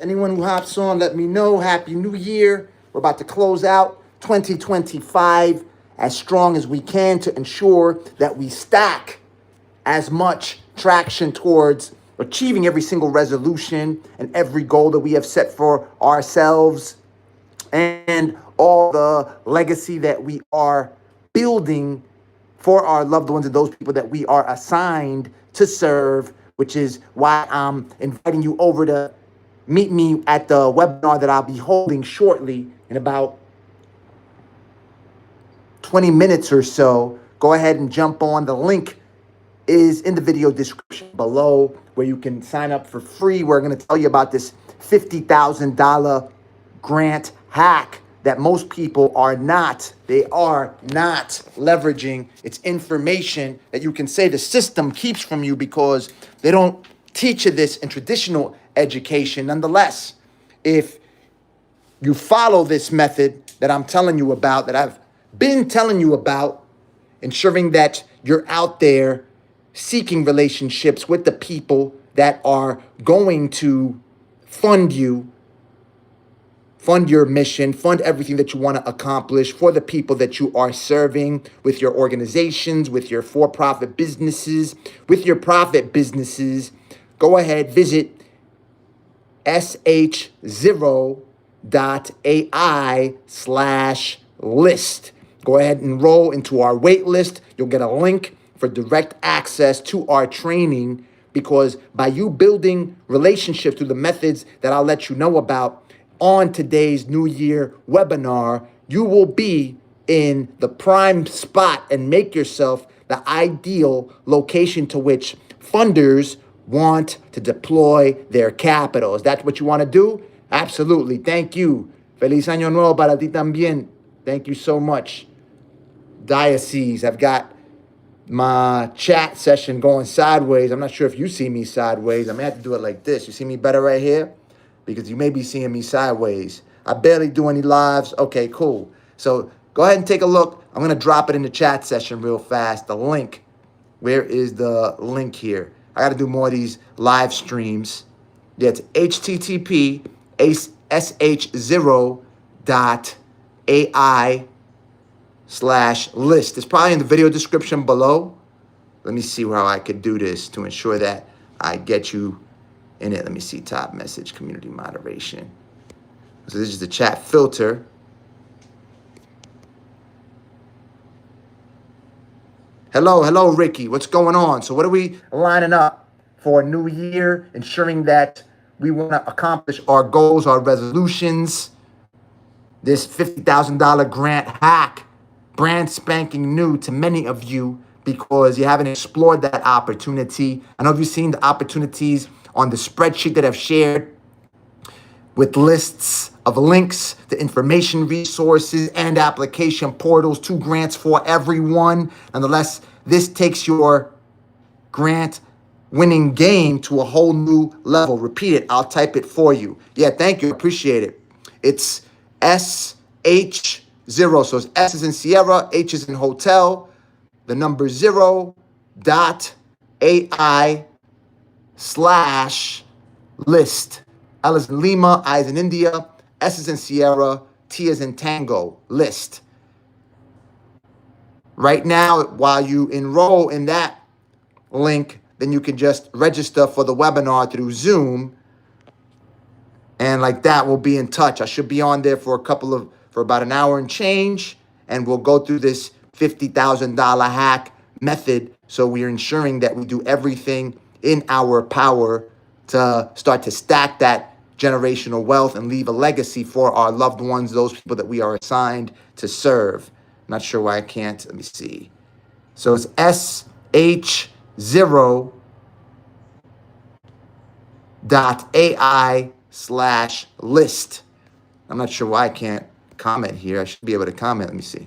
Anyone who hops on, let me know. Happy New Year. We're about to close out 2025 as strong as we can to ensure that we stack as much traction towards achieving every single resolution and every goal that we have set for ourselves and all the legacy that we are building for our loved ones and those people that we are assigned to serve, which is why I'm inviting you over to meet me at the webinar that I'll be holding shortly in about 20 minutes or so. Go ahead and jump on. The link is in the video description below where you can sign up for free. We're going to tell you about this $50,000 grant hack that most people are not leveraging. It's information that you can say the system keeps from you because they don't teach you this in traditional education. Nonetheless, if you follow this method that I'm telling you about, that I've been telling you about, ensuring that you're out there seeking relationships with the people that are going to fund you, fund your mission, fund everything that you want to accomplish for the people that you are serving with your organizations, with your for-profit businesses, with your profit businesses. Go ahead, visit sh0.ai/list. Go ahead and enroll into our wait list. You'll get a link for direct access to our training, because by you building relationships through the methods that I'll let you know about on today's New Year webinar, you will be in the prime spot and make yourself the ideal location to which funders want to deploy their capital. Is that what you want to do? Absolutely. Thank you. Feliz Año Nuevo para ti también. Thank you so much. Diocese, I've got my chat session going sideways. I'm not sure if you see me sideways. I may have to do it like this. You see me better right here? Because you may be seeing me sideways. I barely do any lives. Okay, cool. So go ahead and take a look. I'm going to drop it in the chat session real fast. The link. Where is the link here? I got to do more of these live streams. Yeah, it's http sh0.ai/list. It's probably in the video description below. Let me see how I could do this to ensure that I get you in it. Let me see, top message, community moderation. So this is the chat filter. Hello, Ricky. What's going on? So what are we lining up for a new year, ensuring that we want to accomplish our goals, our resolutions? This $50,000 grant hack, brand spanking new to many of you because you haven't explored that opportunity. I know you've seen the opportunities on the spreadsheet that I've shared with lists of links to information resources and application portals to grants for everyone. Nonetheless, this takes your grant winning game to a whole new level. Repeat it. I'll type it for you. Yeah, thank you. Appreciate it. It's SH0. So it's S is in Sierra, H is in hotel, the number 0.ai/list. L is in Lima, I is in India, S is in Sierra, T is in Tango, list. Right now, while you enroll in that link, then you can just register for the webinar through Zoom. And like that, we'll be in touch. I should be on there for about an hour and change. And we'll go through this $50,000 hack method. So we're ensuring that we do everything in our power to start to stack that generational wealth and leave a legacy for our loved ones, those people that we are assigned to serve. I'm not sure why I can't. Let me see. So it's sh0.ai/list. I'm not sure why I can't comment here. I should be able to comment. Let me see.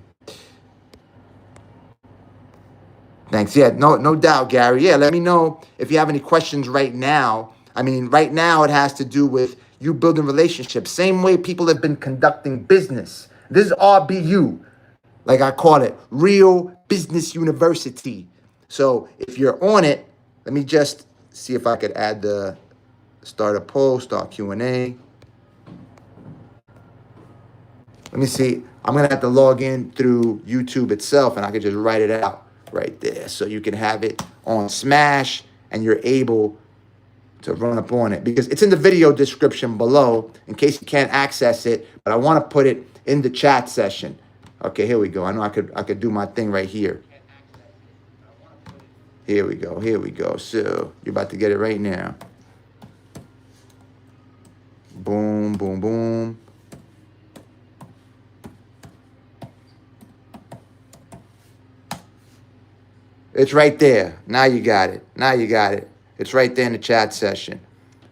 Thanks. Yeah, no doubt, Gary. Yeah, let me know if you have any questions right now. I mean, right now it has to do with you building relationships. Same way people have been conducting business. This is RBU, like I call it, Real Business University. So if you're on it, let me just see if I could add the Start a poll, start Q&A. Let me see. I'm going to have to log in through YouTube itself, and I can just write it out right there. So you can have it on Smash, and you're able to run up on it. Because it's in the video description below, in case you can't access it. But I want to put it in the chat session. Okay, here we go. I know I could do my thing right here. Here we go. Here we go. So you're about to get it right now. Boom, boom, boom. It's right there. Now you got it. Now you got it. It's right there in the chat session.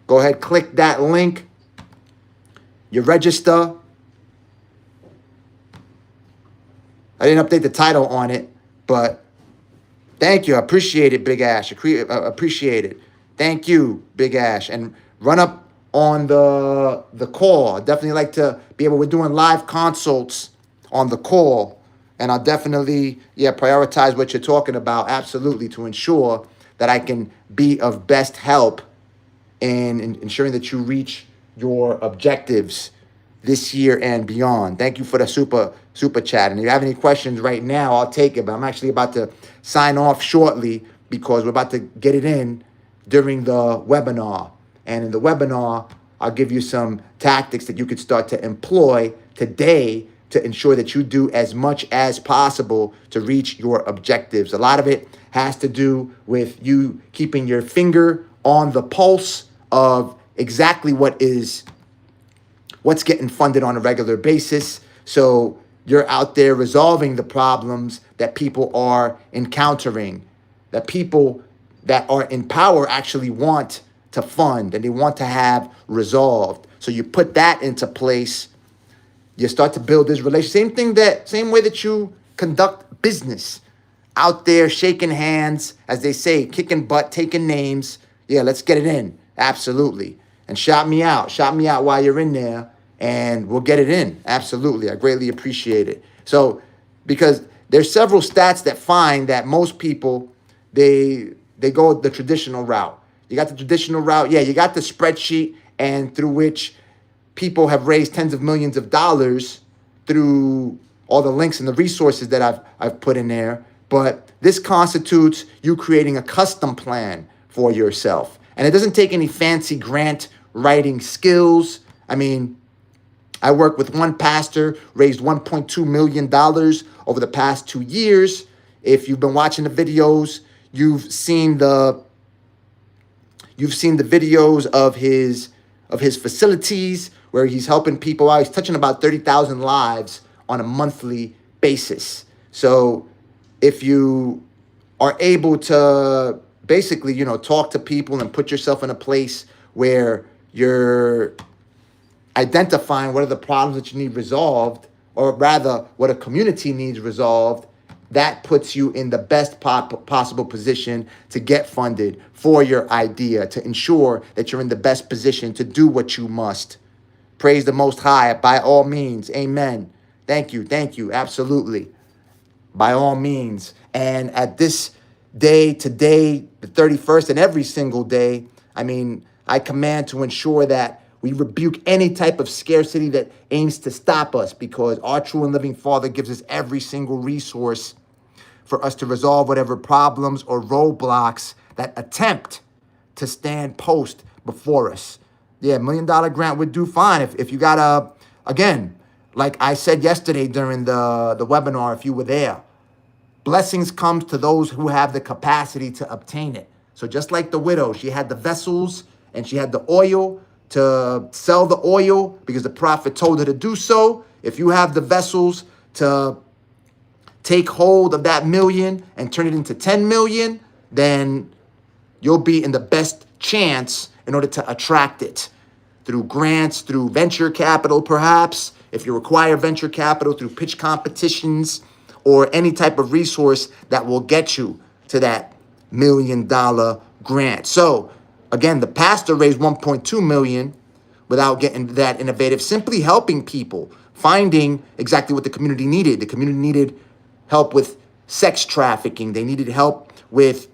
Go ahead, click that link. You register. I didn't update the title on it, but thank you. I appreciate it, Big Ash. Appreciate it. Thank you, Big Ash. And run up on the call. I definitely like to be able, we're doing live consults on the call. And I'll definitely, prioritize what you're talking about, absolutely, to ensure that I can be of best help in ensuring that you reach your objectives this year and beyond. Thank you for the super chat. And if you have any questions right now, I'll take it. But I'm actually about to sign off shortly because we're about to get it in during the webinar. And in the webinar, I'll give you some tactics that you could start to employ today to ensure that you do as much as possible to reach your objectives. A lot of it has to do with you keeping your finger on the pulse of exactly what's getting funded on a regular basis. So you're out there resolving the problems that people are encountering, that people that are in power actually want to fund and they want to have resolved. So you put that into place. You start to build this relationship. Same way that you conduct business. Out there shaking hands, as they say, kicking butt, taking names. Yeah, let's get it in. Absolutely. And shout me out. Shout me out while you're in there, and we'll get it in. Absolutely. I greatly appreciate it. So, because there's several stats that find that most people, they go the traditional route. You got the traditional route. Yeah, you got the spreadsheet, and through which people have raised tens of millions of dollars through all the links and the resources that I've put in there. But this constitutes you creating a custom plan for yourself. And it doesn't take any fancy grant writing skills. I mean, I worked with one pastor, raised $1.2 million over the past 2 years. If you've been watching the videos, you've seen the videos of his facilities where he's helping people out. He's touching about 30,000 lives on a monthly basis. So if you are able to basically, talk to people and put yourself in a place where you're identifying what are the problems that you need resolved, or rather what a community needs resolved, that puts you in the best possible position to get funded for your idea, to ensure that you're in the best position to do what you must. Praise the Most High by all means. Amen. Thank you. Absolutely. By all means. And at this day, today, the 31st, and every single day, I command to ensure that we rebuke any type of scarcity that aims to stop us, because our true and living Father gives us every single resource for us to resolve whatever problems or roadblocks that attempt to stand post before us. Yeah, $1 million grant would do fine. If you got again, like I said yesterday during the webinar, if you were there, blessings comes to those who have the capacity to obtain it. So just like the widow, she had the vessels and she had the oil to sell the oil because the prophet told her to do so. If you have the vessels to take hold of that million and turn it into 10 million, then you'll be in the best chance in order to attract it through grants, through venture capital, perhaps, if you require venture capital, through pitch competitions, or any type of resource that will get you to that $1 million grant. So again, the pastor raised 1.2 million without getting that innovative, simply helping people, finding exactly what the community needed. The community needed help with sex trafficking. They needed help with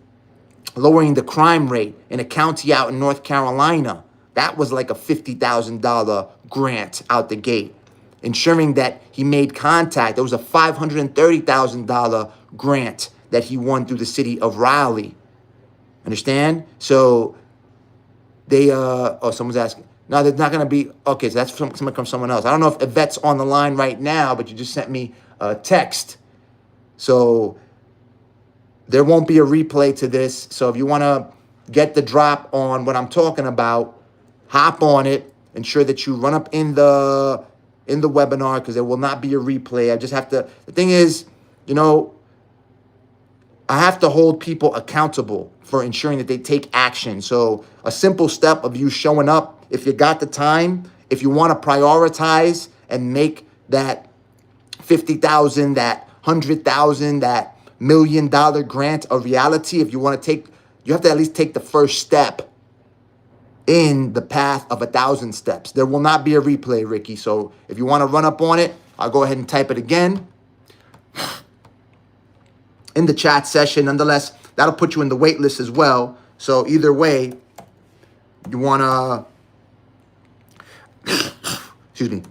lowering the crime rate in a county out in North Carolina. That was like a $50,000 grant out the gate. Ensuring that he made contact. There was a $530,000 grant that he won through the city of Raleigh. Understand? So they, someone's asking. No, there's not going to be, okay, so that's coming from someone else. I don't know if Yvette's on the line right now, but you just sent me a text. So there won't be a replay to this. So if you want to get the drop on what I'm talking about, hop on it. Ensure that you run up in the webinar, because there will not be a replay. I just have to, the thing is, I have to hold people accountable for ensuring that they take action. So a simple step of you showing up, if you got the time, if you want to prioritize and make that 50,000, that 100,000, that $1 million grant a reality, if you want to take, you have to at least take the first step in the path of 1,000 steps. There will not be a replay, Ricky. So if you want to run up on it, I'll go ahead and type it again in the chat session. Nonetheless, that'll put you in the wait list as well. So either way, you want to, excuse me,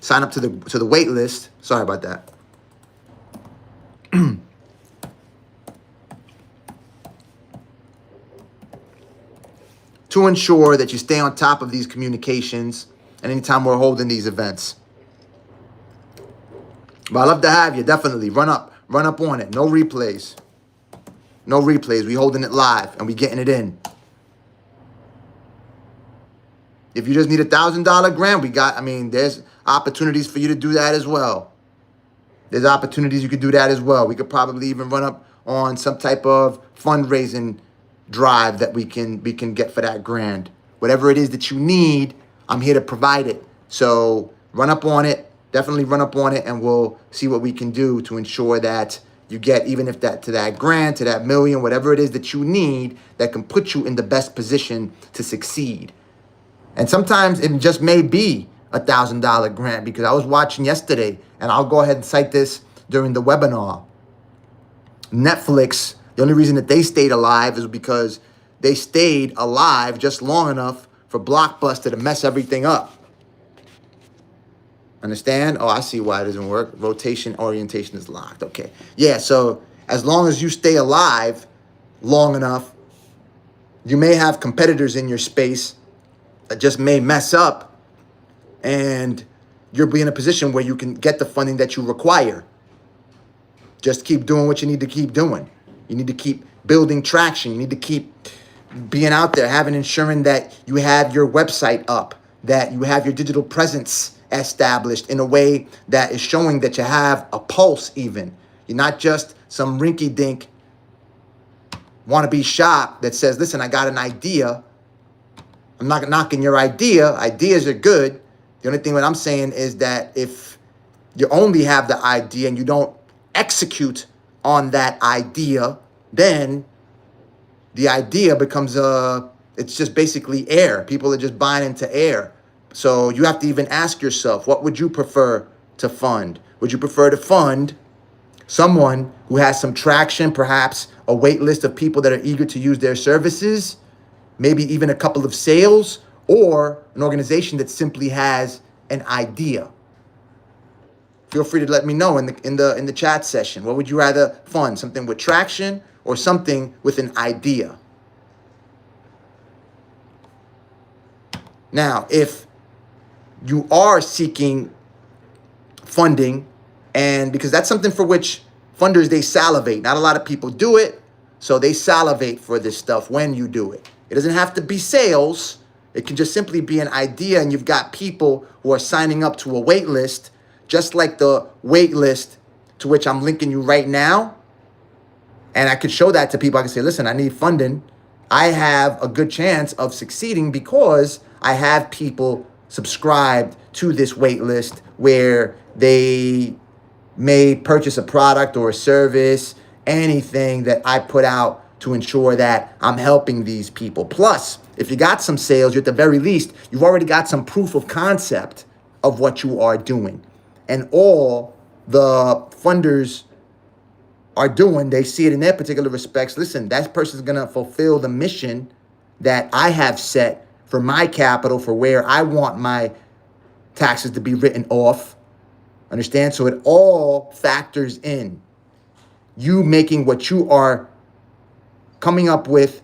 sign up to the wait list. Sorry about that. To ensure that you stay on top of these communications and anytime we're holding these events. But I'd love to have you. Definitely run up on it. No replays. No replays. We holding it live and we getting it in. If you just need $1,000 grant, there's opportunities for you to do that as well. There's opportunities you could do that as well. We could probably even run up on some type of fundraising drive that we can get for that grant. Whatever it is that you need, I'm here to provide it. So run up on it. Definitely run up on it, and we'll see what we can do to ensure that you get, even if that to that grant, to that million, whatever it is that you need that can put you in the best position to succeed. And sometimes it just may be $1,000 grant, because I was watching yesterday, and I'll go ahead and cite this during the webinar. Netflix, the only reason that they stayed alive is because they stayed alive just long enough for Blockbuster to mess everything up. Understand? Oh, I see why it doesn't work. Rotation orientation is locked. Okay. Yeah, so as long as you stay alive long enough, you may have competitors in your space that just may mess up, and you'll be in a position where you can get the funding that you require. Just keep doing what you need to keep doing. You need to keep building traction. You need to keep being out there, ensuring that you have your website up, that you have your digital presence established in a way that is showing that you have a pulse even. You're not just some rinky-dink wannabe shop that says, listen, I got an idea. I'm not knocking your idea. Ideas are good. The only thing that I'm saying is that if you only have the idea and you don't execute on that idea, then the idea becomes it's just basically air. People are just buying into air. So you have to even ask yourself, what would you prefer to fund? Would you prefer to fund someone who has some traction, perhaps a wait list of people that are eager to use their services, maybe even a couple of sales, or an organization that simply has an idea? Feel free to let me know in the chat session. What would you rather fund? Something with traction or something with an idea? Now, if you are seeking funding, and because that's something for which funders, they salivate. Not a lot of people do it, so they salivate for this stuff when you do it. It doesn't have to be sales. It can just simply be an idea, and you've got people who are signing up to a wait list, just like the wait list to which I'm linking you right now. And I could show that to people. I can say, listen, I need funding. I have a good chance of succeeding because I have people subscribed to this wait list where they may purchase a product or a service, anything that I put out to ensure that I'm helping these people. Plus, if you got some sales, you at the very least, you've already got some proof of concept of what you are doing. And all the funders are doing, they see it in their particular respects. Listen, that person's going to fulfill the mission that I have set for my capital, for where I want my taxes to be written off. Understand? So it all factors in you making what you are coming up with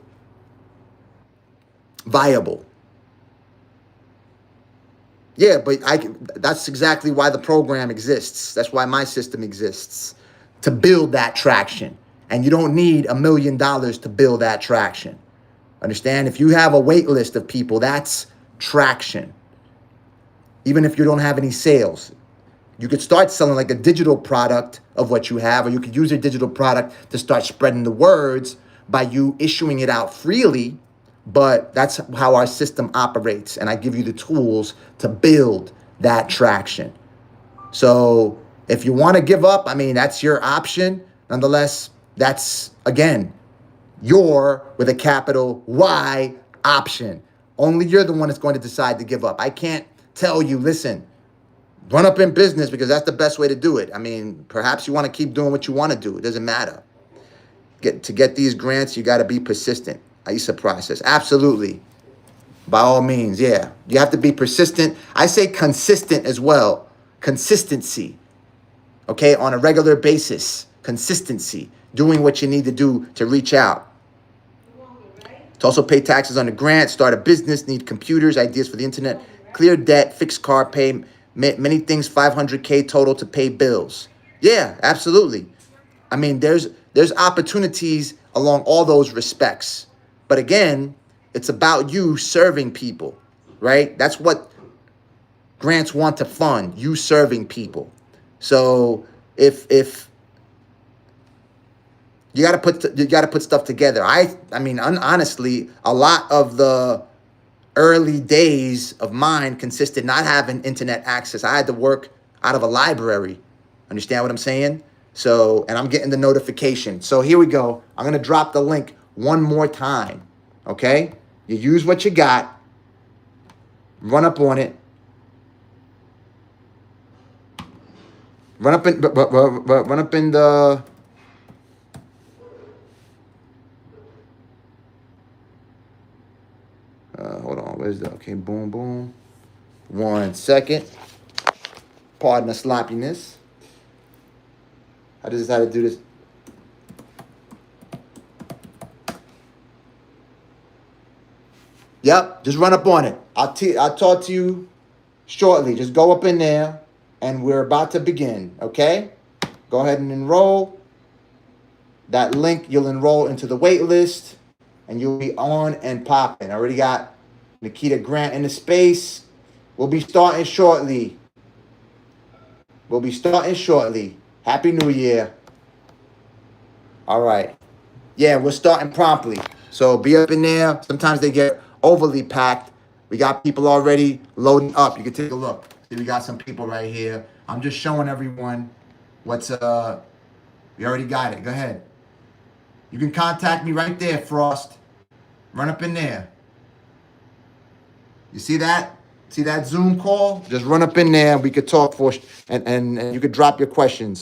viable. Yeah, but that's exactly why the program exists. That's why my system exists, to build that traction. And you don't need $1 million to build that traction. Understand? If you have a wait list of people, that's traction. Even if you don't have any sales, you could start selling like a digital product of what you have, or you could use your digital product to start spreading the words by you issuing it out freely. But that's how our system operates. And I give you the tools to build that traction. So if you want to give up, I mean, that's your option. Nonetheless, that's, again, your, with a capital Y, option. Only you're the one that's going to decide to give up. I can't tell you, listen, run up in business because that's the best way to do it. I mean, perhaps you want to keep doing what you want to do. It doesn't matter. To get these grants, you got to be persistent. ISA process. Absolutely. By all means, yeah. You have to be persistent. I say consistent as well. Consistency. Okay, on a regular basis. Consistency. Doing what you need to do to reach out. To also pay taxes on the grant, start a business, need computers, ideas for the internet, clear debt, fix car pay, many things, 500K total to pay bills. Yeah, absolutely. I mean, there's opportunities along all those respects. But again, it's about you serving people, right? That's what grants want to fund, you serving people. So if you got to put stuff together. I mean, honestly, a lot of the early days of mine consisted not having internet access. I had to work out of a library. Understand what I'm saying? So, and I'm getting the notification. So here we go. I'm going to drop the link one more time. Okay? You use what you got. Run up on it. Run up in the hold on, where's the, okay, boom, boom. 1 second. Pardon the sloppiness. I just decided to do this. Yep, just run up on it. I'll talk to you shortly. Just go up in there, and we're about to begin, okay? Go ahead and enroll. That link, you'll enroll into the wait list, and you'll be on and popping. I already got Nikita Grant in the space. We'll be starting shortly. Happy New Year. All right. Yeah, we're starting promptly. So be up in there. Sometimes they get overly packed. We got people already loading up. You can take a look. See, we got some people right here. I'm just showing everyone what's, we already got it. Go ahead. You can contact me right there, Frost. Run up in there. You see that? See that Zoom call? Just run up in there. We could talk and you could drop your questions.